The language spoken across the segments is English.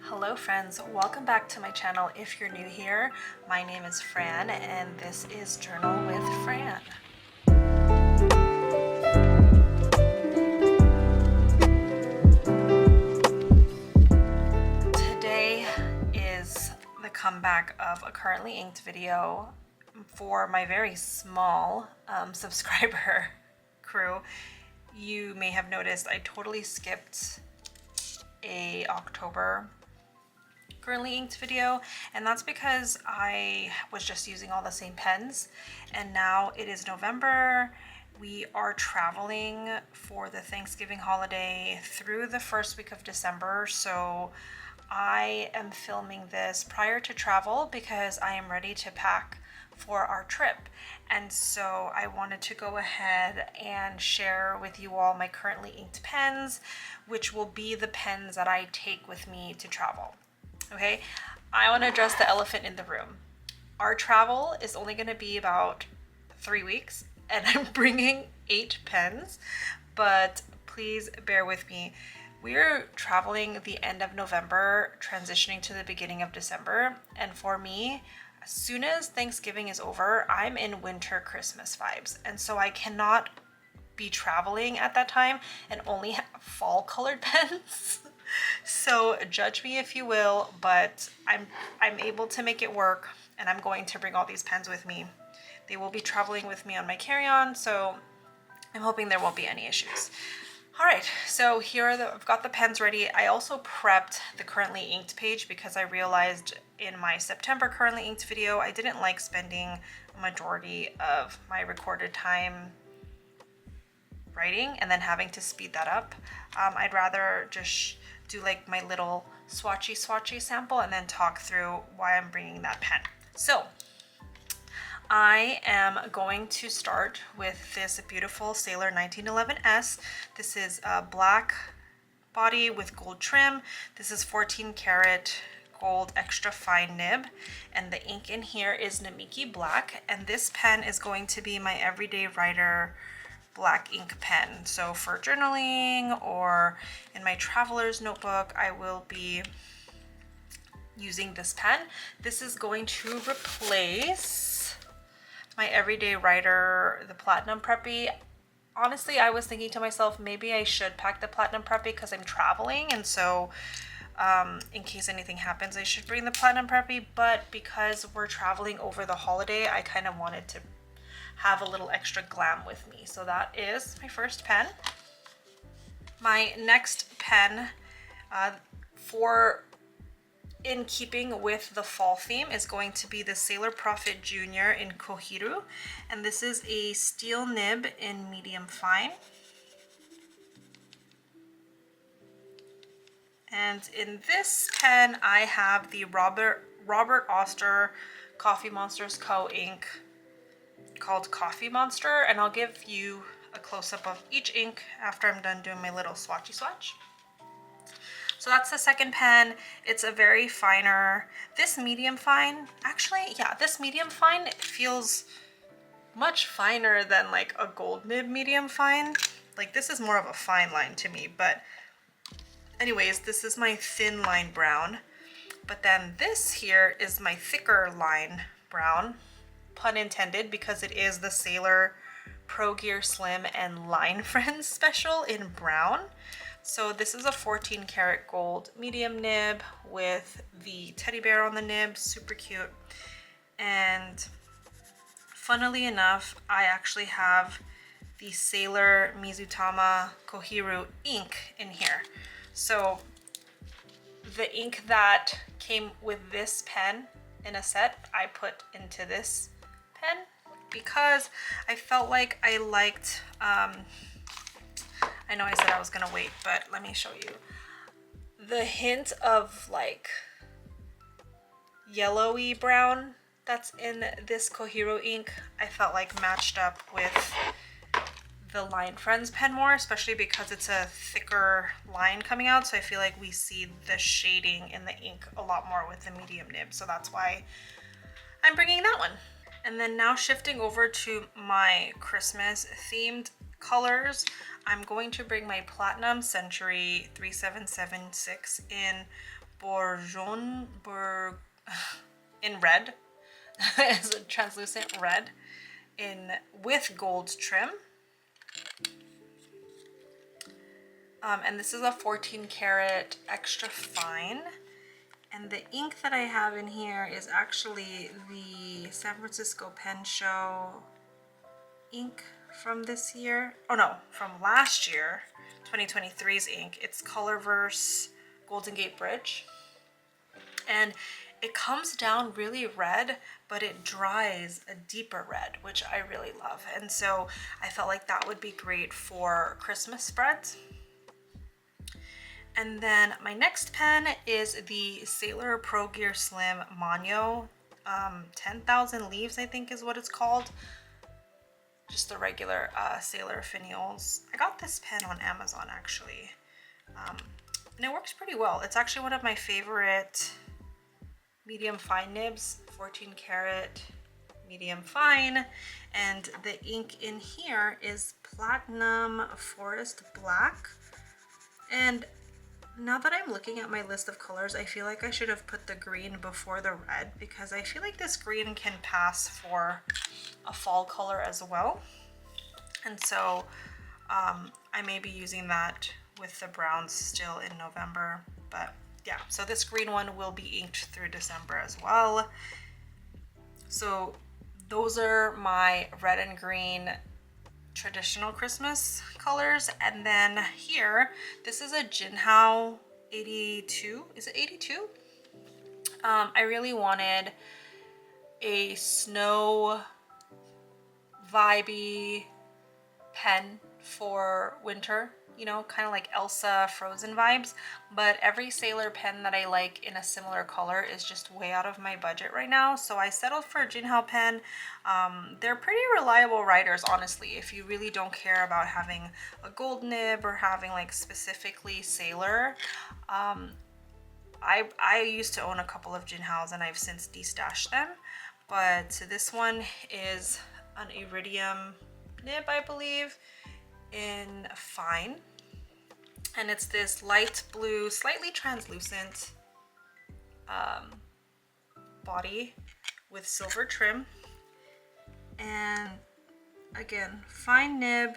Hello friends, welcome back to my channel. If you're new here, my name is Fran and this is Journal with Fran. Today is the comeback of a currently inked video for my very small subscriber crew. You may have noticed I totally skipped a October currently inked video, and that's because I was just using all the same pens, and now it is November. We are traveling for the Thanksgiving holiday through the first week of December, so I am filming this prior to travel because I am ready to pack for our trip. And so I wanted to go ahead and share with you all my currently inked pens, which will be the pens that I take with me to travel. Okay, I want to address the elephant in the room. Our travel is only going to be about 3 weeks, and I'm bringing 8 pens, but please bear with me. We're traveling the end of November, transitioning to the beginning of December, and for me, as soon as Thanksgiving is over, I'm in winter Christmas vibes, and so I cannot be traveling at that time and only have fall colored pens. So judge me if you will, but I'm able to make it work, and I'm going to bring all these pens with me. They will be traveling with me on my carry-on, so I'm hoping there won't be any issues. All right, so here are I've got the pens ready. I also prepped the currently inked page because I realized in my September currently inked video, I didn't like spending a majority of my recorded time writing and then having to speed that up. I'd rather just do like my little swatchy sample and then talk through why I'm bringing that pen. So I am going to start with this beautiful Sailor 1911S. This is a black body with gold trim. This is 14 karat gold extra fine nib, and the ink in here is Namiki Black, and this pen is going to be my everyday writer black ink pen. So for journaling or in my traveler's notebook, I will be using this pen. This is going to replace my everyday writer, the Platinum Preppy. Honestly, I was thinking to myself, maybe I should pack the Platinum Preppy because I'm traveling, and so in case anything happens, I should bring the Platinum Preppy, but because we're traveling over the holiday, I kind of wanted to have a little extra glam with me. So that is my first pen. My next pen, for in keeping with the fall theme, is going to be the Sailor Prophet Jr. in Kohiru, and this is a steel nib in medium fine. And in this pen, I have the Robert Oster Coffee Monsters Co. ink called Coffee Monster, and I'll give you a close-up of each ink after I'm done doing my little swatchy swatch. So that's the second pen. It's a very finer, this medium fine, actually, yeah, this medium fine feels much finer than like a gold nib medium fine. Like this is more of a fine line to me, but anyways, this is my thin line brown. But then this here is my thicker line brown, pun intended, because it is the Sailor Pro Gear Slim and Line Friends special in brown. So this is a 14 karat gold medium nib with the teddy bear on the nib, super cute. And funnily enough, I actually have the Sailor Mizutama Kohiru ink in here. So the ink that came with this pen in a set, I put into this pen because I felt like I liked, I know I said I was gonna wait, but let me show you. The hint of like yellowy brown that's in this Kohiru ink, I felt like matched up with the Line Friends pen more, especially because it's a thicker line coming out, so I feel like we see the shading in the ink a lot more with the medium nib, so that's why I'm bringing that one. And then now shifting over to my Christmas themed colors, I'm going to bring my Platinum Century 3776 in Bourgeon in red. It's a translucent red with gold trim. And this is a 14 karat extra fine. And the ink that I have in here is actually the San Francisco Pen Show ink from this year. Oh no, from last year, 2023's ink. It's Colorverse Golden Gate Bridge. And it comes down really red, but it dries a deeper red, which I really love. And so I felt like that would be great for Christmas spreads. And then my next pen is the Sailor Pro Gear Slim Manyo 10,000 leaves, I think is what it's called. Just the regular Sailor finials. I got this pen on Amazon actually. And it works pretty well. It's actually one of my favorite medium fine nibs, 14 karat medium fine. And the ink in here is Platinum Forest Black. And now that I'm looking at my list of colors, I feel like I should have put the green before the red, because I feel like this green can pass for a fall color as well. And so I may be using that with the browns still in November. But yeah, so this green one will be inked through December as well. So those are my red and green traditional Christmas colors. And then here, this is a Jinhao 82. Is it 82? I really wanted a snow vibey pen for winter, you know, kind of like Elsa Frozen vibes, but every Sailor pen that I like in a similar color is just way out of my budget right now. So I settled for a Jinhao pen. They're pretty reliable writers, honestly, if you really don't care about having a gold nib or having like specifically Sailor. I used to own a couple of Jinhaos and I've since destashed them, but this one is an iridium nib, I believe, in fine, and it's this light blue, slightly translucent body with silver trim, and again fine nib,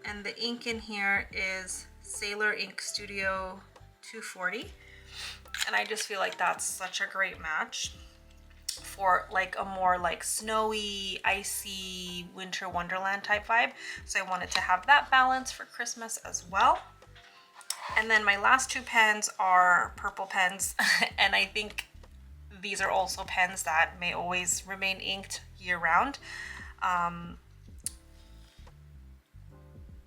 and the ink in here is Sailor Ink Studio 240, and I just feel like that's such a great match for like a more like snowy, icy winter wonderland type vibe. So I wanted to have that balance for Christmas as well. And then my last two pens are purple pens and I think these are also pens that may always remain inked year round.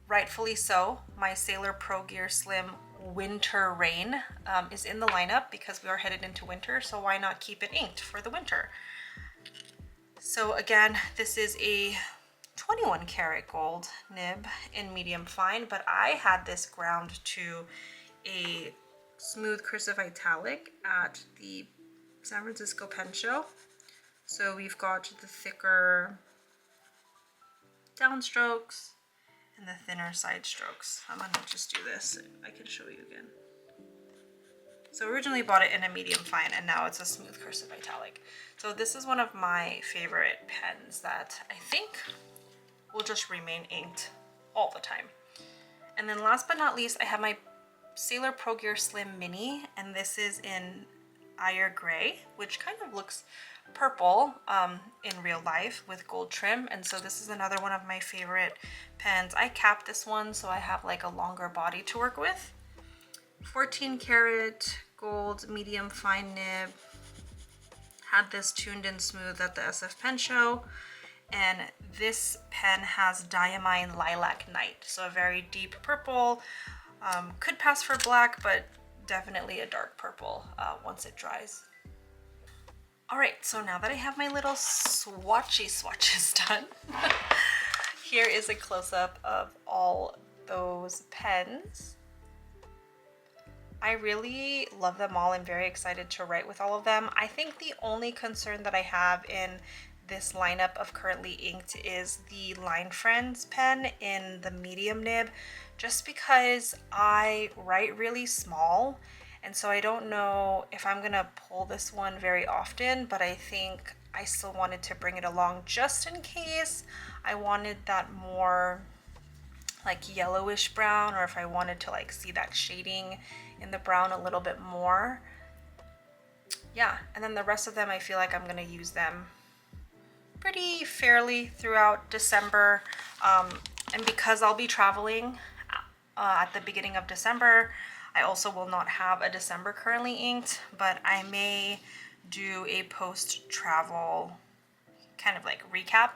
Rightfully so, my Sailor Pro Gear Slim Winter Rain is in the lineup because we are headed into winter, so why not keep it inked for the winter? So again, this is a 21 karat gold nib in medium fine, but I had this ground to a smooth cursive italic at the San Francisco Pen Show. So we've got the thicker downstrokes and the thinner side strokes. I'm gonna just do this. I can show you again. So originally bought it in a medium fine and now it's a smooth cursive italic. So this is one of my favorite pens that I think will just remain inked all the time. And then last but not least, I have my Sailor Pro Gear Slim Mini, and this is in Ire Gray, which kind of looks purple in real life with gold trim. And so this is another one of my favorite pens. I capped this one so I have like a longer body to work with. 14 karat gold medium fine nib. Had this tuned in smooth at the SF Pen Show, and this pen has Diamine Lilac Night, so a very deep purple. Could pass for black, but definitely a dark purple once it dries. All right, so now that I have my little swatches done, here is a close-up of all those pens. I really love them all. I'm very excited to write with all of them. I think the only concern that I have in this lineup of currently inked is the Line Friends pen in the medium nib, just because I write really small And so I don't know if I'm gonna pull this one very often, but I think I still wanted to bring it along just in case I wanted that more like yellowish brown, or if I wanted to like see that shading in the brown a little bit more. Yeah, and then the rest of them, I feel like I'm gonna use them pretty fairly throughout December. And because I'll be traveling at the beginning of December, I also will not have a December currently inked, but I may do a post-travel kind of like recap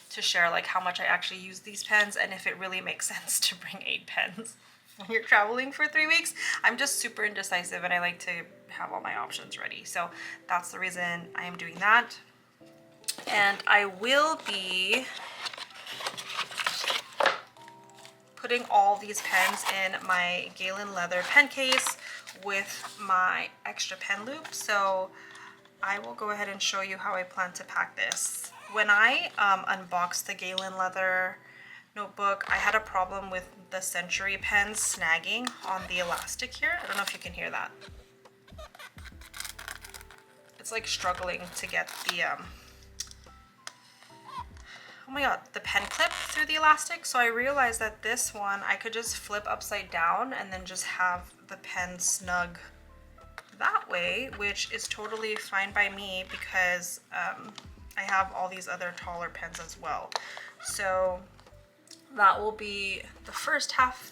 to share like how much I actually use these pens and if it really makes sense to bring 8 pens when you're traveling for 3 weeks. I'm just super indecisive and I like to have all my options ready. So that's the reason I am doing that. And I will be putting all these pens in my Galen leather pen case with my extra pen loop. So I will go ahead and show you how I plan to pack this. When I unboxed the Galen leather notebook, I had a problem with the Century pens snagging on the elastic here. I don't know if you can hear that. It's like struggling to get the oh my god, the pen clip through the elastic. So I realized that this one I could just flip upside down and then just have the pen snug that way, which is totally fine by me because I have all these other taller pens as well. So that will be the first half,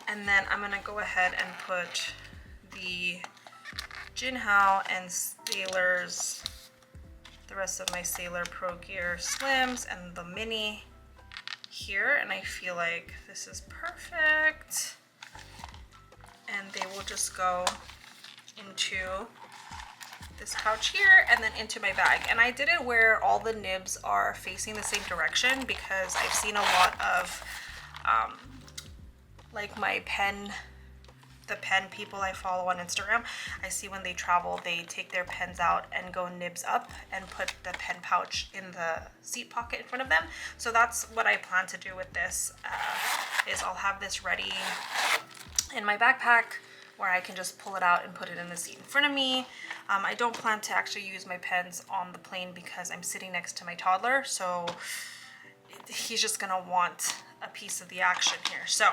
and then I'm gonna go ahead and put the Jinhao and Sailors, the rest of my Sailor Pro Gear Slims and the Mini here, and I feel like this is perfect. And they will just go into this pouch here and then into my bag. And I did it where all the nibs are facing the same direction because I've seen a lot of like my pen, the pen people I follow on Instagram, I see when they travel they take their pens out and go nibs up and put the pen pouch in the seat pocket in front of them. So that's what I plan to do with this, is I'll have this ready in my backpack where I can just pull it out and put it in the seat in front of me. I don't plan to actually use my pens on the plane because I'm sitting next to my toddler, so he's just gonna want a piece of the action here. So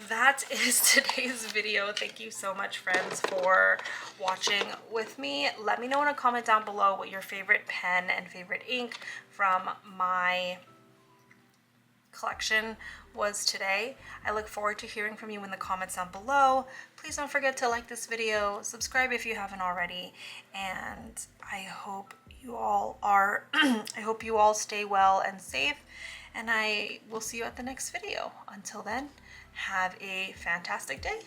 that is today's video. Thank you so much, friends, for watching with me. Let me know in a comment down below what your favorite pen and favorite ink from my collection was today. I look forward to hearing from you in the comments down below. Please don't forget to like this video, subscribe if you haven't already, and I hope you all are I hope you all stay well and safe, and I will see you at the next video. Until then, have a fantastic day.